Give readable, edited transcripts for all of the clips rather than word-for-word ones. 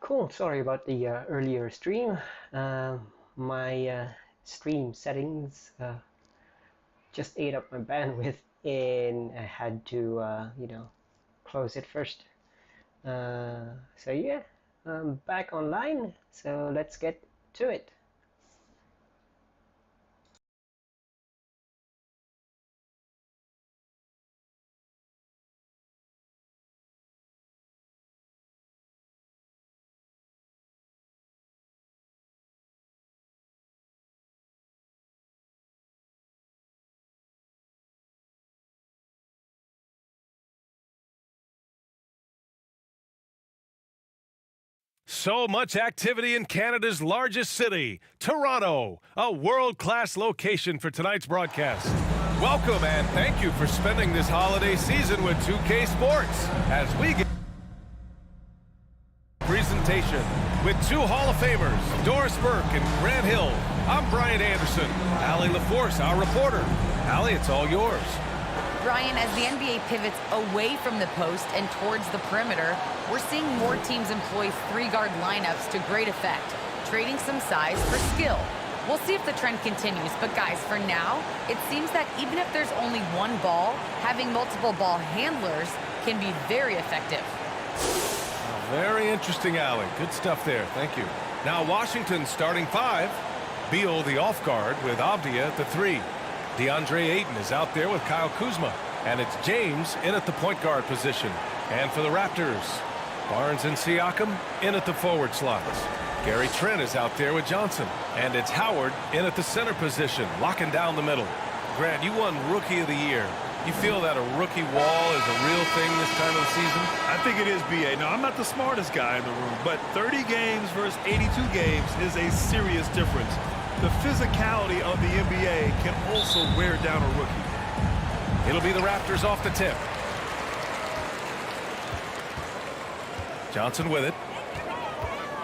Cool. Sorry about the earlier stream. My stream settings just ate up my bandwidth, and I had to, close it first. So yeah, I'm back online. So let's get to it. So much activity in Canada's largest city, Toronto, a world-class location for tonight's broadcast. Welcome and thank you for spending this holiday season with 2K Sports as we get presentation with two Hall of Famers, Doris Burke and Grant Hill. I'm Brian Anderson. Allie LaForce, our reporter. Allie, it's all yours. Brian, as the NBA pivots away from the post and towards the perimeter, we're seeing more teams employ three-guard lineups to great effect, trading some size for skill. We'll see if the trend continues, but guys, for now, it seems that even if there's only one ball, having multiple ball handlers can be very effective. Very interesting, Allie. Good stuff there. Thank you. Now, Washington's starting five. Beal, the off guard, with Avdia at the three. DeAndre Ayton is out there with Kyle Kuzma. And it's James in at the point guard position. And for the Raptors, Barnes and Siakam in at the forward slots. Gary Trent is out there with Johnson. And it's Howard in at the center position, locking down the middle. Grant, you won Rookie of the Year. You feel that a rookie wall is a real thing this time of the season? I think it is, B.A. Now, I'm not the smartest guy in the room, but 30 games versus 82 games is a serious difference. The physicality of the NBA can also wear down a rookie. It'll be the Raptors off the tip. Johnson with it.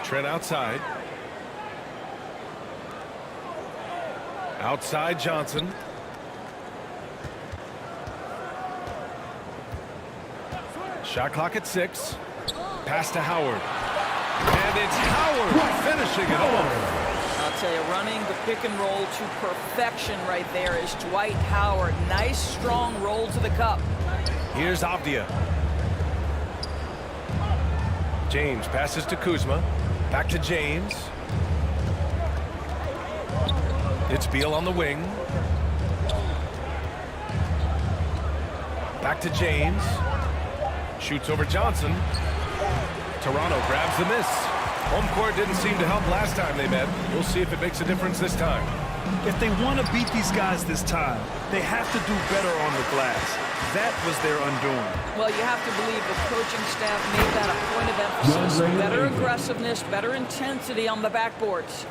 Trent outside. Outside Johnson. Shot clock at 6. Pass to Howard. And it's Howard finishing it off. I'll tell you, running the pick and roll to perfection right there is Dwight Howard. Nice, strong roll to the cup. Here's Avdia. James passes to Kuzma. Back to James. It's Beal on the wing. Back to James. Shoots over Johnson. Toronto grabs the miss. Home court didn't seem to help last time they met. We'll see if it makes a difference this time. If they want to beat these guys this time, they have to do better on the glass. That was their undoing. Well, you have to believe the coaching staff made that a point of emphasis. Better aggressiveness, better intensity on the backboards.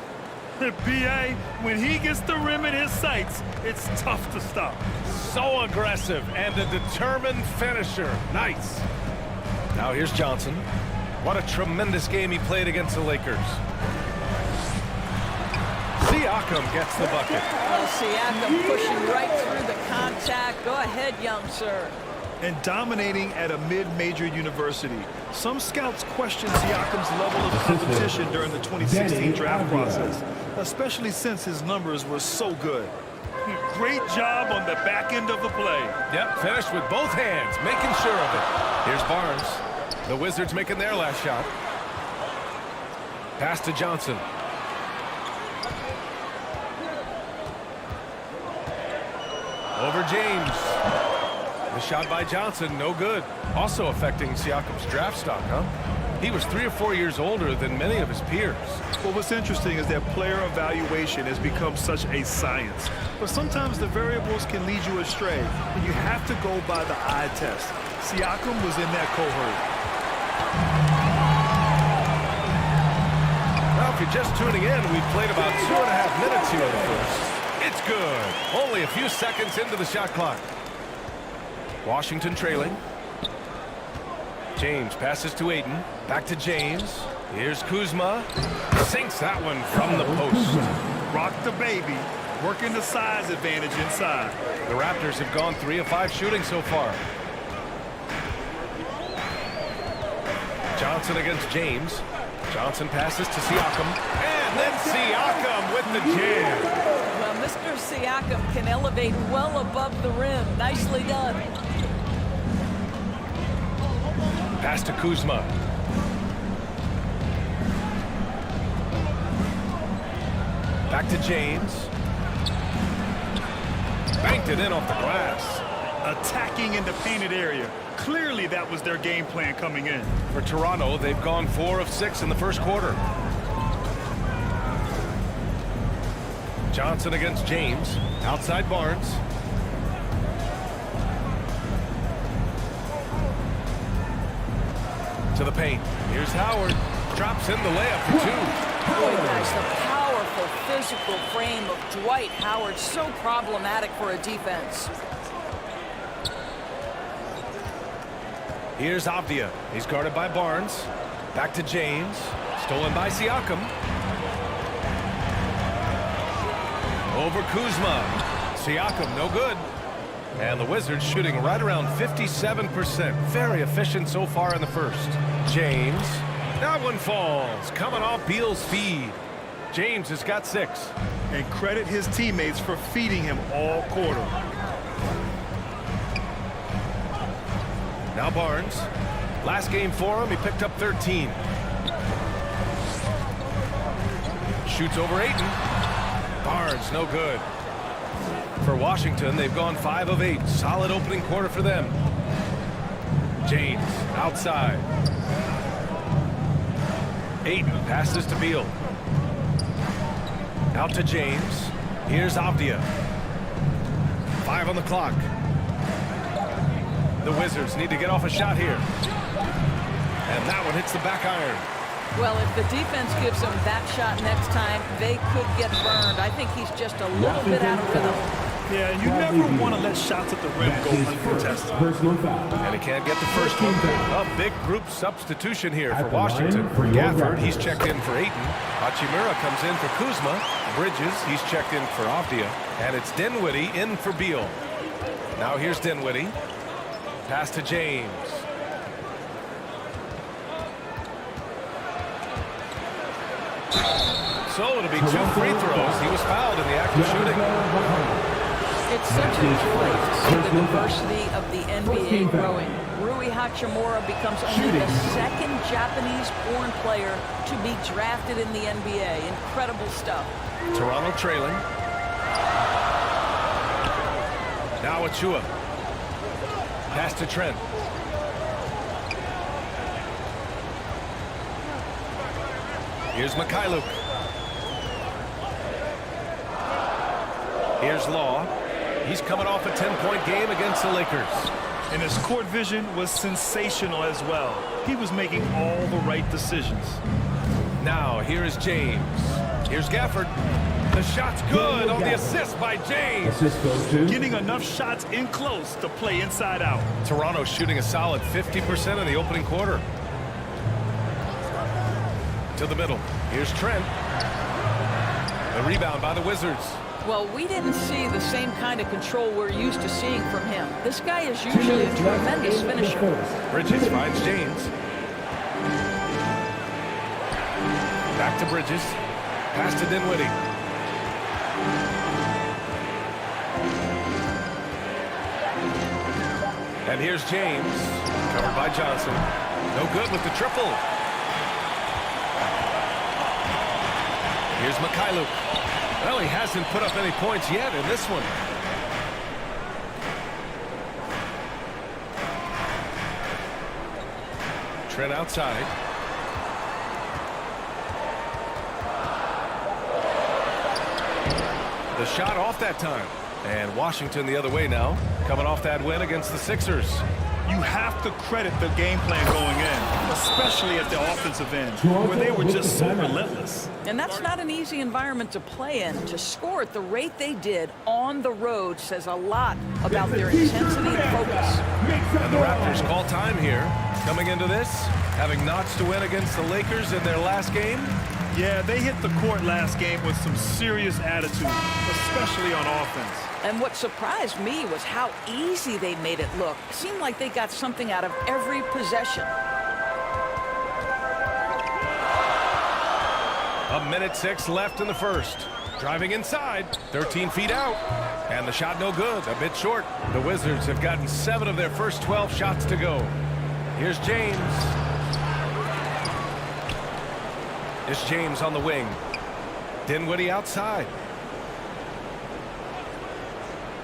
B.A., when he gets the rim in his sights, it's tough to stop. So aggressive and a determined finisher. Nice. Now here's Johnson. What a tremendous game he played against the Lakers. Siakam gets the bucket. Well, Siakam pushing right through the contact. Go ahead, young sir. And dominating at a mid-major university. Some scouts question Siakam's level of competition during the 2016 draft process, especially since his numbers were so good. Great job on the back end of the play. Yep, finished with both hands, making sure of it. Here's Barnes. The Wizards making their last shot. Pass to Johnson. Over James. The shot by Johnson, no good. Also affecting Siakam's draft stock, huh? He was 3 or 4 years older than many of his peers. Well, what's interesting is that player evaluation has become such a science. But sometimes the variables can lead you astray, and you have to go by the eye test. Siakam was in that cohort. Well, if you're just tuning in, we've played about 2.5 minutes here in the first. It's good. Only a few seconds into the shot clock. Washington trailing. James passes to Ayton. Back to James. Here's Kuzma. Sinks that one from the post. Rock the baby. Working the size advantage inside. The Raptors have gone 3 of 5 shooting so far. Johnson against James. Johnson passes to Siakam. And then Siakam with the jam. Well, Mr. Siakam can elevate well above the rim. Nicely done. Pass to Kuzma. Back to James. Banked it in off the glass. Attacking in the painted area. Clearly that was their game plan coming in. For Toronto, they've gone 4 of 6 in the first quarter. Johnson against James. Outside Barnes. To the paint. Here's Howard. Drops in the layup for 2. Boy, guys, the powerful physical frame of Dwight Howard, so problematic for a defense. Here's Avdia. He's guarded by Barnes. Back to James. Stolen by Siakam. Over Kuzma. Siakam, no good. And the Wizards shooting right around 57%. Very efficient so far in the first. James. That one falls. Coming off Beal's feed. James has got 6. And credit his teammates for feeding him all quarter. Now Barnes. Last game for him, he picked up 13. Shoots over Ayton. Barnes, no good. For Washington, they've gone 5 of 8. Solid opening quarter for them. James, outside. Ayton passes to Beal. Out to James. Here's Avdia. 5 on the clock. The Wizards need to get off a shot here. And that one hits the back iron. Well, if the defense gives them that shot next time, they could get burned. I think he's just a little bit out of rhythm. Yeah, you never want to let shots at the rim go uncontested. And he can't get the first one. A big group substitution here for Washington. Gafford, he's checked in for Ayton. Hachimura comes in for Kuzma. Bridges, he's checked in for Avdia. And it's Dinwiddie in for Beal. Now here's Dinwiddie. Pass to James. So it'll be 2 free throws. He was fouled in the act of shooting. It's such a joy to see the diversity of the NBA growing. Rui Hachimura becomes only the 2nd Japanese-born player to be drafted in the NBA. Incredible stuff. Toronto trailing. Now Achua. Pass to Trent. Here's Mikhailuk. Here's Law. He's coming off a 10-point game against the Lakers. And his court vision was sensational as well. He was making all the right decisions. Now here is James. Here's Gafford. The shot's good on the assist by James. Getting enough shots in close to play inside out. Toronto shooting a solid 50% in the opening quarter. To the middle. Here's Trent. The rebound by the Wizards. Well, we didn't see the same kind of control we're used to seeing from him. This guy is usually a tremendous finisher. Bridges finds James. Back to Bridges. Pass to Dinwiddie. And here's James. Covered by Johnson. No good with the triple. Here's Mikhailuk. Well, he hasn't put up any points yet in this one. Trent outside. The shot off that time. And Washington the other way now, coming off that win against the Sixers. You have to credit the game plan going in, especially at the offensive end, where they were just so relentless. And that's not an easy environment to play in. To score at the rate they did on the road says a lot about their intensity and focus. And the Raptors call time here. Coming into this, having notched to win against the Lakers in their last game. Yeah, they hit the court last game with some serious attitude, especially on offense. And what surprised me was how easy they made it look. It seemed like they got something out of every possession. 1:06 left in the first. Driving inside, 13 feet out. And the shot no good, a bit short. The Wizards have gotten 7 of their first 12 shots to go. Here's James. It's James on the wing. Dinwiddie outside.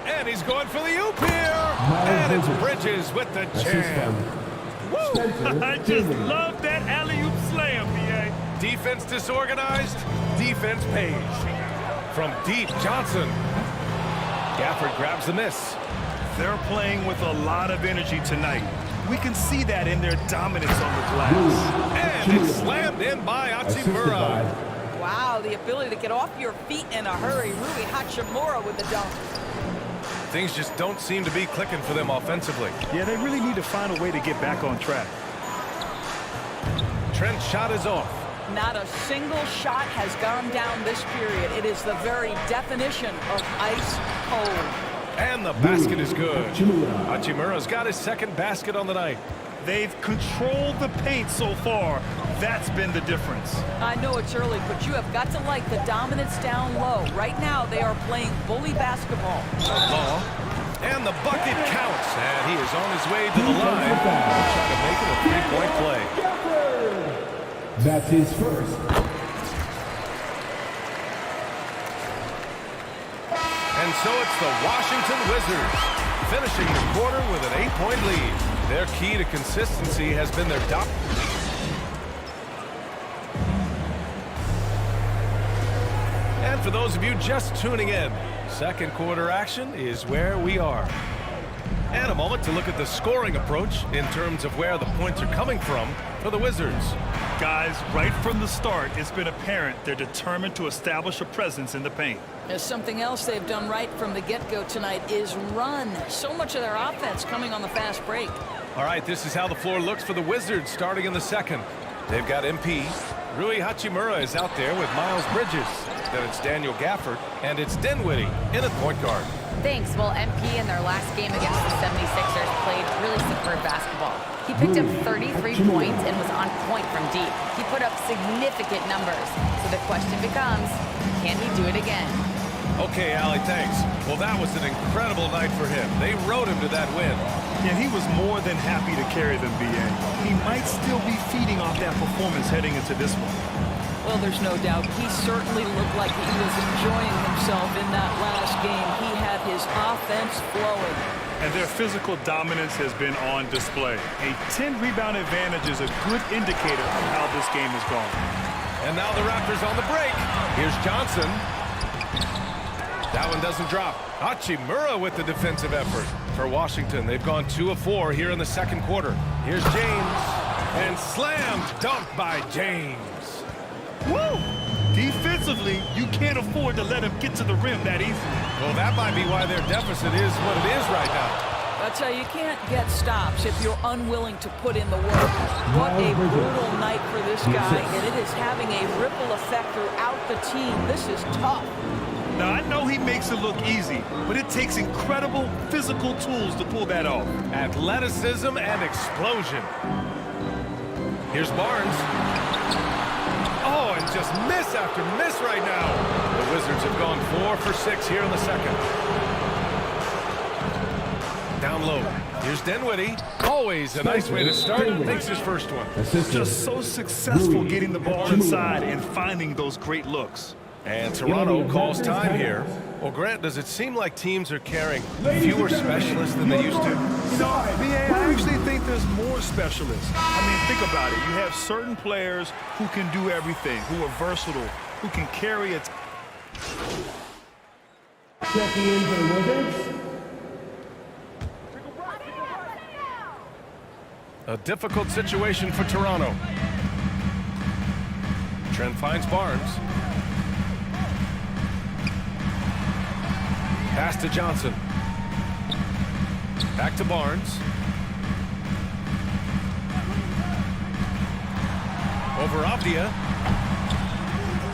And he's going for the oop here. And it's Bridges with the jam. Woo! I just love that alley-oop slam, B.A. Defense disorganized, defense pays. From deep, Johnson. Gafford grabs the miss. They're playing with a lot of energy tonight. We can see that in their dominance on the glass. And it's slammed in by Hachimura. Wow, the ability to get off your feet in a hurry. Rui Hachimura with the dunk. Things just don't seem to be clicking for them offensively. Yeah, they really need to find a way to get back on track. Trent's shot is off. Not a single shot has gone down this period. It is the very definition of ice cold. And the basket is good. Hachimura's got his second basket on the night. They've controlled the paint so far. That's been the difference. I know it's early, but you have got to like the dominance down low. Right now, they are playing bully basketball. Law. And the bucket counts. And he is on his way to the line. Trying to make it a three-point play. That's his first. And so it's the Washington Wizards finishing the quarter with an 8-point lead. Their key to consistency has been their And for those of you just tuning in, second quarter action is where we are. And a moment to look at the scoring approach in terms of where the points are coming from for the Wizards. Guys, right from the start, it's been apparent they're determined to establish a presence in the paint. There's something else they've done right from the get-go tonight is run. So much of their offense coming on the fast break. All right, this is how the floor looks for the Wizards starting in the second. They've got MP. Rui Hachimura is out there with Miles Bridges. Then it's Daniel Gafford, and it's Dinwiddie in at point guard. Thanks. Well, MP in their last game against the 76ers played really superb basketball. He picked up 33 points and was on point from deep. He put up significant numbers. So the question becomes, can he do it again? Okay, Allie, thanks. Well, that was an incredible night for him. They rode him to that win. Yeah, he was more than happy to carry them, B.A. He might still be feeding off that performance heading into this one. Well, there's no doubt. He certainly looked like he was enjoying himself in that last game. He had his offense flowing. And their physical dominance has been on display. A 10-rebound advantage is a good indicator of how this game has gone. And now the Raptors on the break. Here's Johnson. That one doesn't drop. Hachimura with the defensive effort. For Washington, they've gone 2 of 4 here in the second quarter. Here's James. And slammed dunk by James. Woo! Defensively, you can't afford to let him get to the rim that easily. Well, that might be why their deficit is what it is right now. I'll tell you, you can't get stops if you're unwilling to put in the work. What a brutal night for this guy, and it is having a ripple effect throughout the team. This is tough. Now, I know he makes it look easy, but it takes incredible physical tools to pull that off. Athleticism and explosion. Here's Barnes. Oh, and just miss after miss right now. The Wizards have gone 4 for 6 here in the second. Down low. Here's Dinwiddie. Always a nice way to start. Makes his first one. Just so successful getting the ball inside and finding those great looks. And Toronto calls time here. Well, Grant, does it seem like teams are carrying fewer specialists than they used to? You know, I actually think there's more specialists. I mean, think about it. You have certain players who can do everything, who are versatile, who can carry it. Checking in for the Wizards. A difficult situation for Toronto. Trent finds Barnes. Pass to Johnson. Back to Barnes. Over Avdia.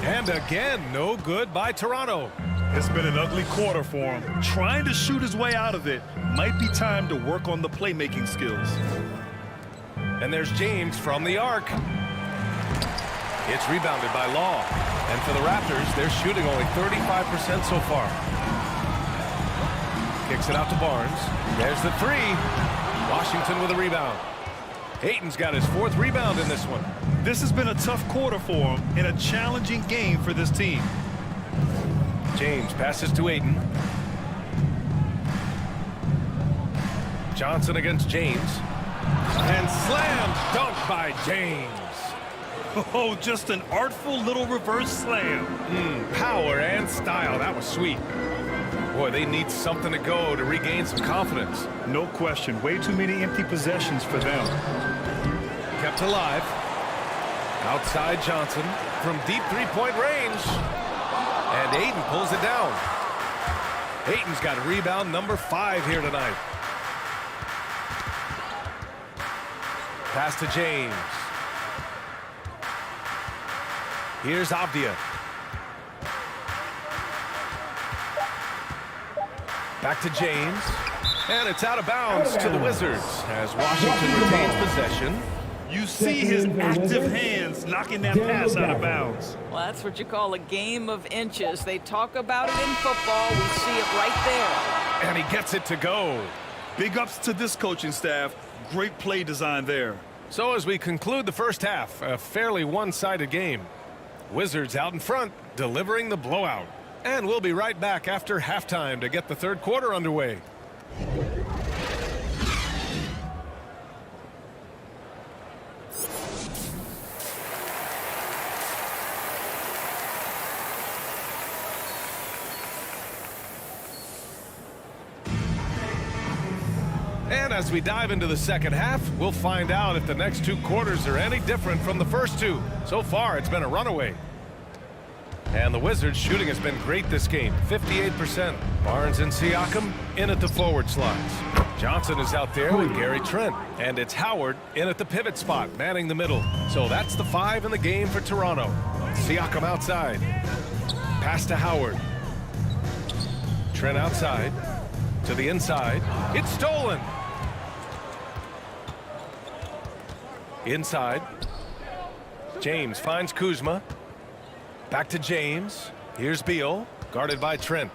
And again, no good by Toronto. It's been an ugly quarter for him. Trying to shoot his way out of it. Might be time to work on the playmaking skills. And there's James from the arc. It's rebounded by Law. And for the Raptors, they're shooting only 35% so far. Kicks it out to Barnes. There's the three. Washington with a rebound. Ayton's got his 4th rebound in this one. This has been a tough quarter for him and a challenging game for this team. James passes to Ayton. Johnson against James. And slam dunk by James. Oh, just an artful little reverse slam. Power and style. That was sweet. Boy, they need something to go to regain some confidence. No question. Way too many empty possessions for them. Kept alive. Outside Johnson from deep three-point range. And Ayton pulls it down. Ayton's got rebound number 5 here tonight. Pass to James. Here's Abdia. Back to James. And it's out of bounds to the Wizards as Washington retains possession. You see his active hands knocking that pass out of bounds. Well, that's what you call a game of inches. They talk about it in football. We see it right there. And he gets it to go. Big ups to this coaching staff. Great play design there. So as we conclude the first half, a fairly one-sided game. Wizards out in front, delivering the blowout. And we'll be right back after halftime to get the third quarter underway. And as we dive into the second half, we'll find out if the next 2 quarters are any different from the first 2. So far, it's been a runaway. And the Wizards' shooting has been great this game, 58%. Barnes and Siakam in at the forward slots. Johnson is out there with Gary Trent. And it's Howard in at the pivot spot, manning the middle. So that's the 5 in the game for Toronto. Siakam outside. Pass to Howard. Trent outside. To the inside. It's stolen. Inside. James finds Kuzma. Back to James. Here's Beal, guarded by Trent.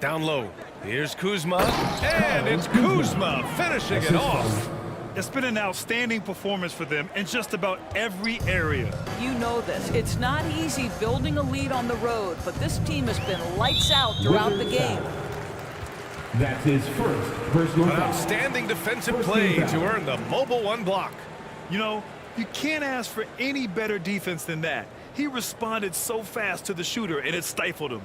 Down low. Here's Kuzma. And it's Kuzma finishing it off. It's been an outstanding performance for them in just about every area. You know this. It's not easy building a lead on the road, but this team has been lights out throughout the game. That's his first personal An foul. outstanding defensive play to earn the mobile 1 block. You know, you can't ask for any better defense than that. He responded so fast to the shooter, and it stifled him.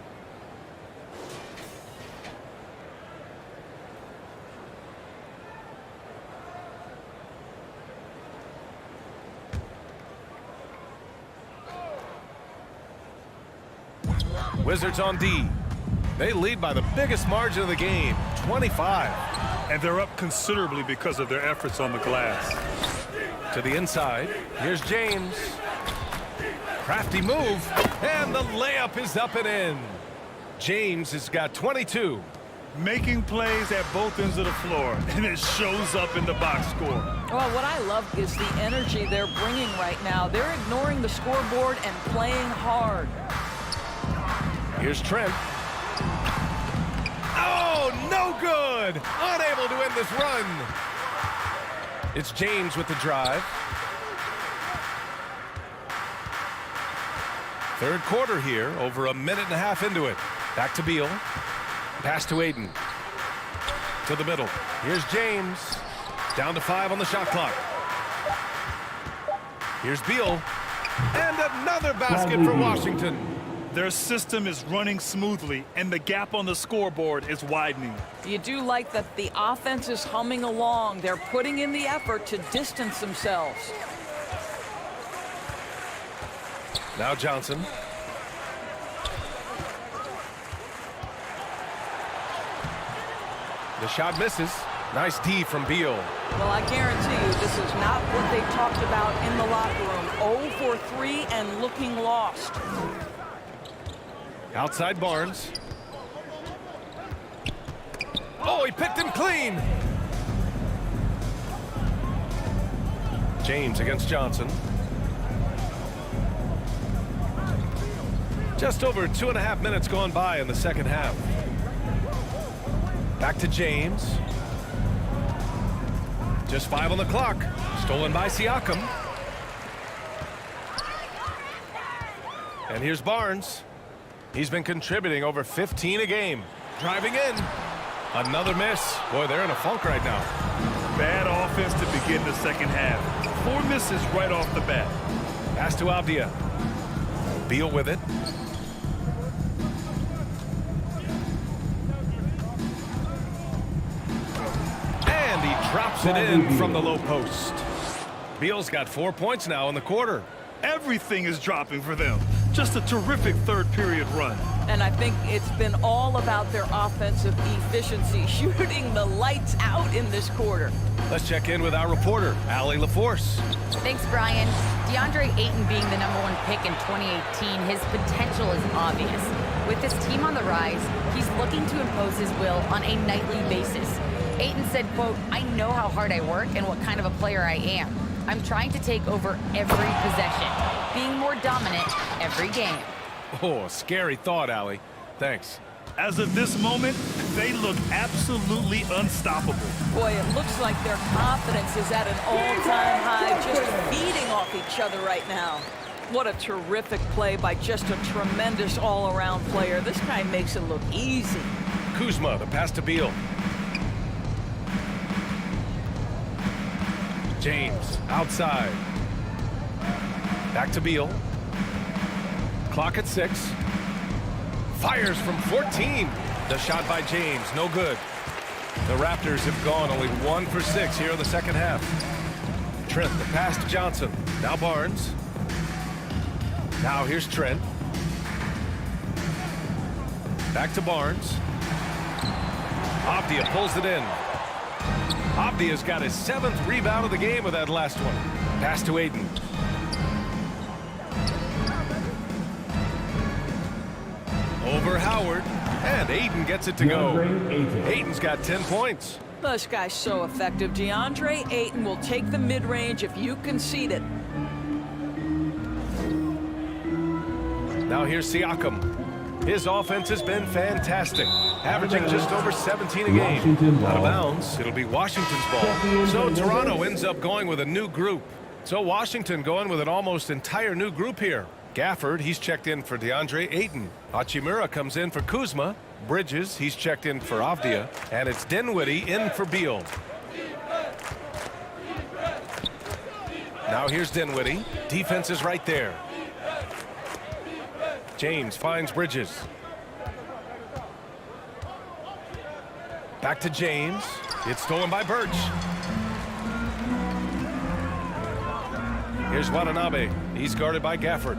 Wizards on D. They lead by the biggest margin of the game, 25. And they're up considerably because of their efforts on the glass. To the inside. Here's James. Crafty move. And the layup is up and in. James has got 22. Making plays at both ends of the floor, and it shows up in the box score. Well, what I love is the energy they're bringing right now. They're ignoring the scoreboard and playing hard. Here's Trent. Oh, no good. Unable to end this run. It's James with the drive. Third quarter here, over a minute and a half into it. Back to Beal. Pass to Ayton. To the middle. Here's James. Down to 5 on the shot clock. Here's Beal. And another basket for Washington. Their system is running smoothly, and the gap on the scoreboard is widening. You do like that the offense is humming along. They're putting in the effort to distance themselves. Now Johnson. The shot misses. Nice D from Beal. Well, I guarantee you this is not what they talked about in the locker room. 0 for 3 and looking lost. Outside Barnes. Oh, he picked him clean. James against Johnson. Just over 2.5 minutes gone by in the second half. Back to James. Just 5 on the clock. Stolen by Siakam. And here's Barnes. He's been contributing over 15 a game. Driving in. Another miss. Boy, they're in a funk right now. Bad offense to begin the second half. 4 misses right off the bat. Pass to Avdia. Beal with it. And he drops it in from the low post. Beal's got 4 points now in the quarter. Everything is dropping for them. Just a terrific third period run. And I think it's been all about their offensive efficiency, shooting the lights out in this quarter. Let's check in with our reporter, Allie LaForce. Thanks, Brian. DeAndre Ayton being the #1 pick in 2018, his potential is obvious. With his team on the rise, he's looking to impose his will on a nightly basis. Ayton said, quote, "I know how hard I work and what kind of a player I am. I'm trying to take over every possession, being more dominant every game." Oh, scary thought, Allie. Thanks. As of this moment, they look absolutely unstoppable. Boy, it looks like their confidence is at an all-time high, just feeding off each other right now. What a terrific play by just a tremendous all-around player. This guy makes it look easy. Kuzma, the pass to Beal. James, outside. Back to Beal. Clock at 6. Fires from 14. The shot by James, no good. The Raptors have gone only 1 for 6 here in the second half. Trent, the pass to Johnson. Now Barnes. Now here's Trent. Back to Barnes. Avdia pulls it in. Avdia's got his 7th rebound of the game with that last one. Pass to Ayton. Over Howard, and Ayton gets it to go. Ayton's got 10 points. This guy's so effective. DeAndre Ayton will take the mid-range if you concede it. Now here's Siakam. His offense has been fantastic, averaging just over 17 a game. Out of bounds, it'll be Washington's ball. So Toronto ends up going with a new group. So Washington going with an almost entire new group here. Gafford, he's checked in for DeAndre Ayton. Hachimura comes in for Kuzma. Bridges, he's checked in for Avdia. And it's Dinwiddie in for Beal. Now here's Dinwiddie. Defense is right there. James finds Bridges. Back to James. It's stolen by Birch. Here's Watanabe. He's guarded by Gafford.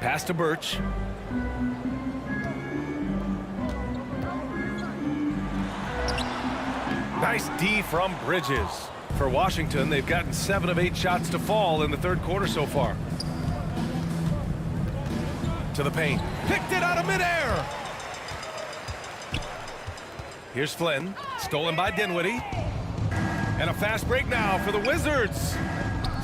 Pass to Birch. Nice D from Bridges. For Washington, they've gotten 7 of 8 shots to fall in the third quarter so far. To the paint. Picked it out of midair. Here's Flynn. Stolen by Dinwiddie. And a fast break now for the Wizards.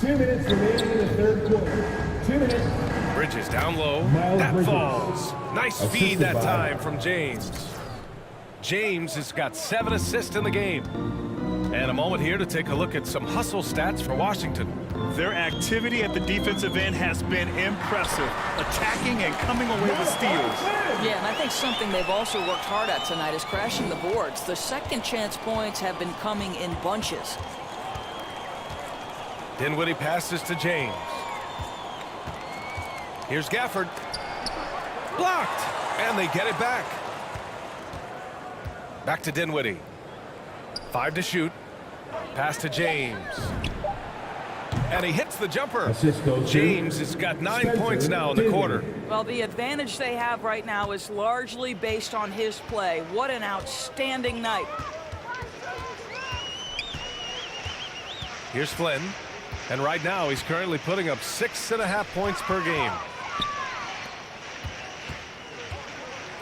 2 minutes remaining in the third quarter. 2 minutes. Bridges down low. That falls. Nice feed that time from James. James has got 7 assists in the game. And a moment here to take a look at some hustle stats for Washington. Their activity at the defensive end has been impressive, attacking and coming away with steals. Yeah, and I think something they've also worked hard at tonight is crashing the boards. The second chance points have been coming in bunches. Dinwiddie passes to James. Here's Gafford. Blocked, and they get it back. Back to Dinwiddie. 5 to shoot. Pass to James. And he hits the jumper. James has got 9 points now in the quarter. Well, the advantage they have right now is largely based on his play. What an outstanding night. Here's Flynn. And right now he's currently putting up 6.5 points per game.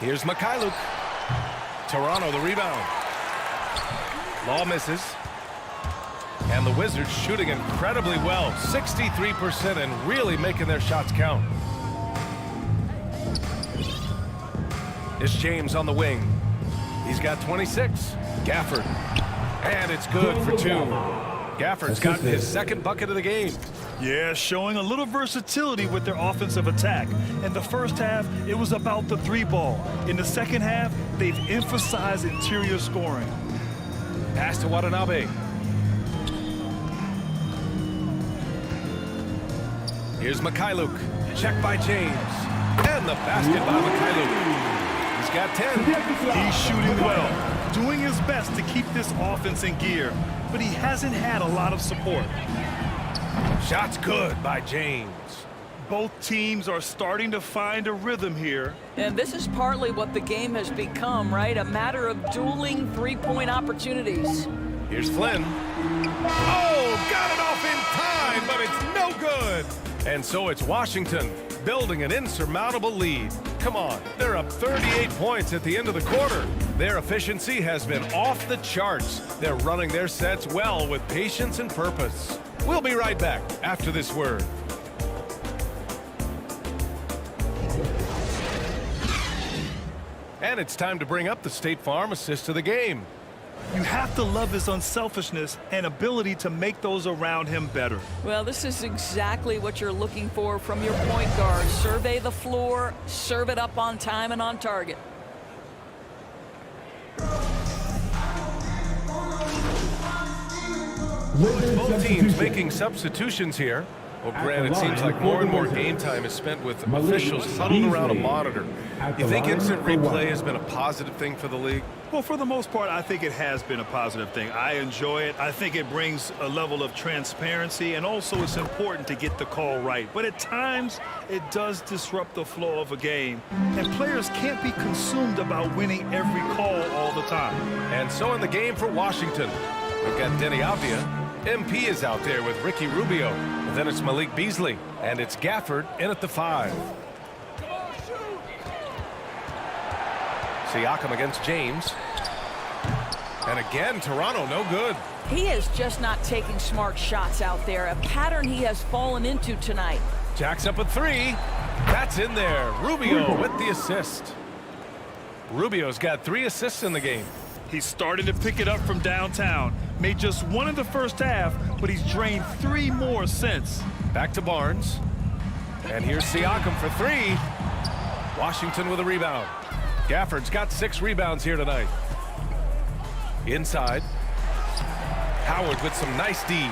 Here's Mikhailuk. Toronto the rebound. Ball misses. And the Wizards shooting incredibly well. 63% and really making their shots count. It's James on the wing. He's got 26. Gafford. And it's good for 2. Gafford's gotten his second bucket of the game. Yeah, showing a little versatility with their offensive attack. In the first half, it was about the 3-ball. In the second half, they've emphasized interior scoring. Pass to Watanabe. Here's Mikhailuk. Check by James. And the basket by Mikhailuk. He's got 10. He's shooting well, doing his best to keep this offense in gear, but he hasn't had a lot of support. Shot's good by James. Both teams are starting to find a rhythm here. And this is partly what the game has become, right? A matter of dueling three-point opportunities. Here's Flynn. Oh, got it off in time, but it's no good. And so it's Washington building an insurmountable lead. Come on, they're up 38 points at the end of the quarter. Their efficiency has been off the charts. They're running their sets well with patience and purpose. We'll be right back after this word. And it's time to bring up the State Farm assist of the game. You have to love his unselfishness and ability to make those around him better. Well, this is exactly what you're looking for from your point guard. Survey the floor, serve it up on time and on target. Both teams making substitutions here. Well, Grant, it seems like more and more game time is spent with officials huddled around a monitor. You think instant replay has been a positive thing for the league? Well, for the most part, I think it has been a positive thing. I enjoy it. I think it brings a level of transparency, and also it's important to get the call right. But at times, it does disrupt the flow of a game, and players can't be consumed about winning every call all the time. And so in the game for Washington, we've got Denny Avdia. MP is out there with Ricky Rubio. And then it's Malik Beasley. And it's Gafford in at the 5. Siakam against James. And again, Toronto, no good. He is just not taking smart shots out there, a pattern he has fallen into tonight. Jacks up a 3. That's in there. Rubio with the assist. Rubio's got 3 assists in the game. He started to pick it up from downtown. Made just 1 in the first half, but he's drained 3 more since. Back to Barnes. And here's Siakam for 3. Washington with a rebound. Gafford's got 6 rebounds here tonight. Inside. Howard with some nice D.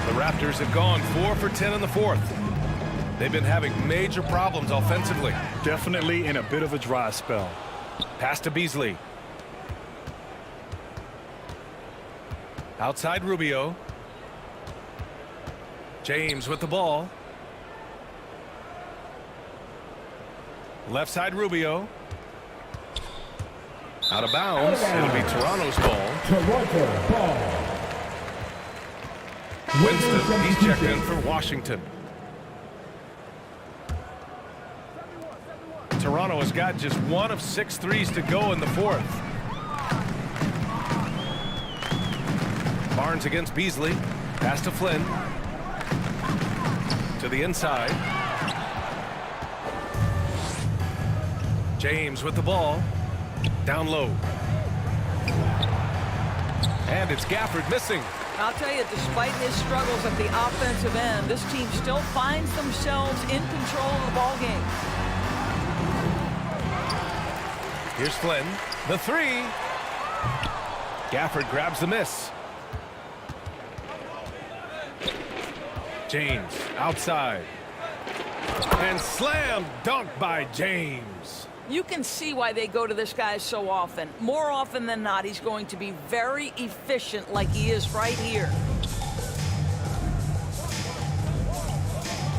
The Raptors have gone 4 for 10 in the 4th. They've been having major problems offensively. Definitely in a bit of a dry spell. Pass to Beasley. Outside Rubio. James with the ball. Left side Rubio. Out of bounds. It'll be Toronto's ball. Toronto ball. Winston, he's checked in for Washington. Toronto has got just 1 of 6 threes to go in the 4th. Barnes against Beasley. Pass to Flynn. To the inside. James with the ball. Down low. And it's Gafford missing. I'll tell you, despite his struggles at the offensive end, this team still finds themselves in control of the ball game. Here's Flynn. The 3. Gafford grabs the miss. James outside. And slam dunk by James. You can see why they go to this guy so often. More often than not, he's going to be very efficient like he is right here.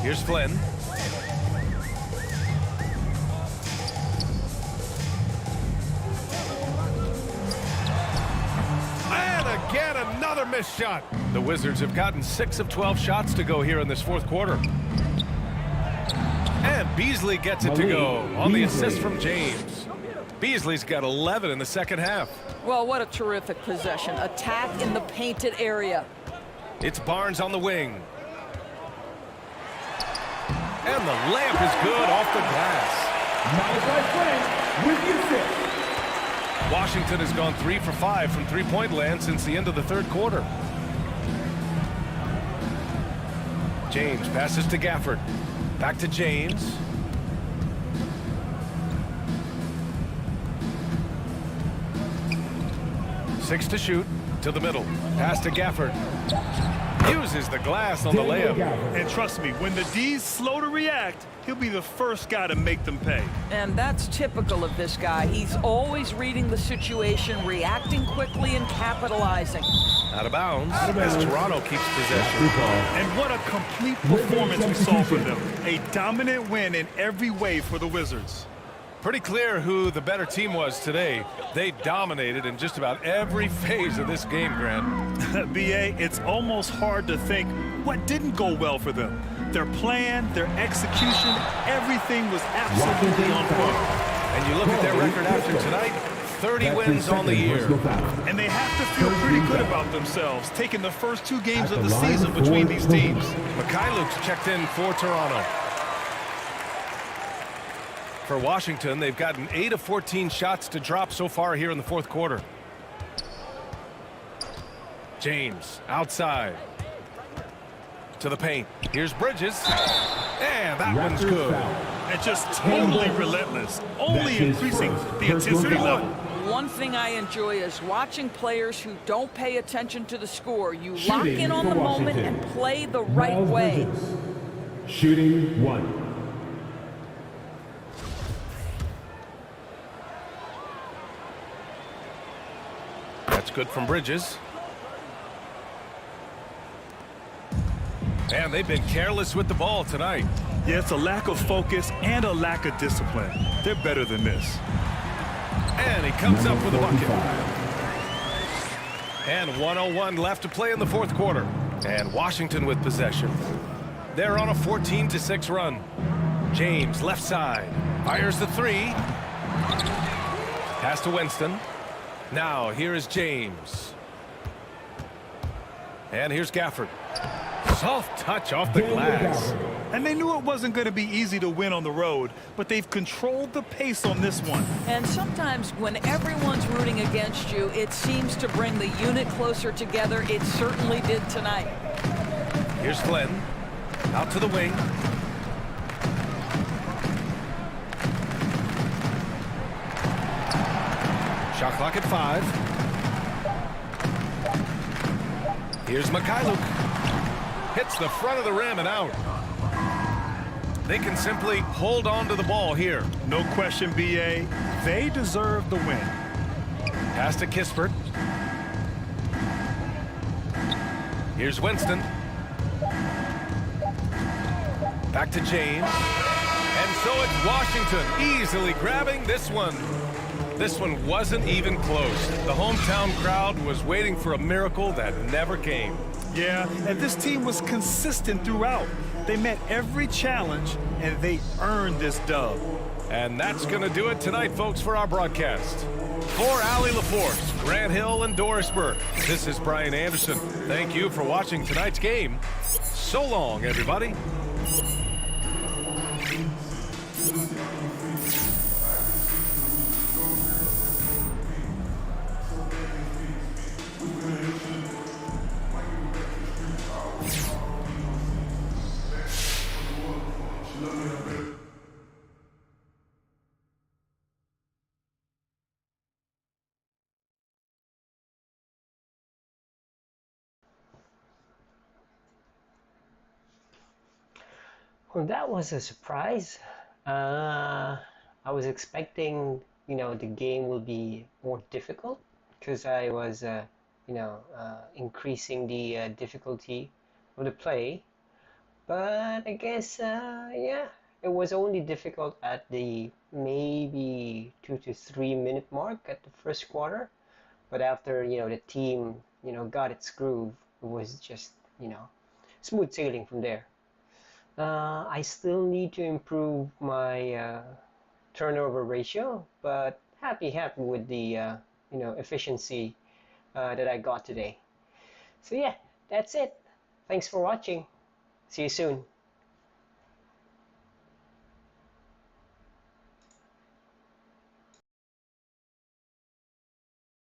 Here's Flynn. And again, another missed shot. The Wizards have gotten 6 of 12 shots to go here in this 4th quarter. And Beasley gets it to go on the assist from James. Beasley's got 11 in the 2nd half. Well, what a terrific possession. Attack in the painted area. It's Barnes on the wing. And the layup is good off the glass. Malachi Frank with the assist. Washington has gone 3 for 5 from three-point land since the end of the third quarter. James passes to Gafford. Back to James. Six to shoot. To the middle. Pass to Gafford. Uses the glass on the layup. And trust me, when the D's slow to react, he'll be the first guy to make them pay. And that's typical of this guy. He's always reading the situation, reacting quickly, and capitalizing. Out of bounds as Toronto keeps possession. And what a complete performance we saw from them. A dominant win in every way for the Wizards. Pretty clear who the better team was today. They dominated in just about every phase of this game, Grant. B.A., it's almost hard to think what didn't go well for them. Their plan, their execution, everything was absolutely on point. And you look at their record after tonight, 30 wins on the year. And they have to feel pretty good about themselves, taking the first 2 games of the season between these teams. Mikhailuk's checked in for Toronto. For Washington, they've gotten 8 of 14 shots to drop so far here in the fourth quarter. James outside to the paint. Here's Bridges. And that one's good. And just totally relentless, only increasing the intensity level. One thing I enjoy is watching players who don't pay attention to the score. You lock in on the moment and play the right way. Shooting 1. That's good from Bridges. And they've been careless with the ball tonight. Yeah, it's a lack of focus and a lack of discipline. They're better than this. And he comes up with a bucket. And 1:01 left to play in the fourth quarter. And Washington with possession. They're on a 14-6 run. James left side. Fires the three. Pass to Winston. Now here is James. And here's Gafford. Soft touch off the glass. And they knew it wasn't going to be easy to win on the road, but they've controlled the pace on this one. And sometimes when everyone's rooting against you, it seems to bring the unit closer together. It certainly did tonight. Here's Flynn. Out to the wing. Shot clock at 5. Here's Mikhailuk. Hits the front of the rim and out. They can simply hold on to the ball here. No question, B.A. They deserve the win. Pass to Kispert. Here's Winston. Back to James. And so it's Washington easily grabbing this one. This one wasn't even close. The hometown crowd was waiting for a miracle that never came. Yeah, and this team was consistent throughout. They met every challenge, and they earned this dub. And that's going to do it tonight, folks, for our broadcast. For Allie LaForce, Grant Hill, and Doris Burke, this is Brian Anderson. Thank you for watching tonight's game. So long, everybody. Well, that was a surprise. I was expecting, the game will be more difficult because I was, increasing the difficulty of the play. But I guess, yeah, it was only difficult at the maybe 2 to 3 minute mark at the first quarter. But after, the team, got its groove, it was just, smooth sailing from there. I still need to improve my turnover ratio, but happy with the efficiency that I got today. So yeah, that's it. Thanks for watching. See you soon.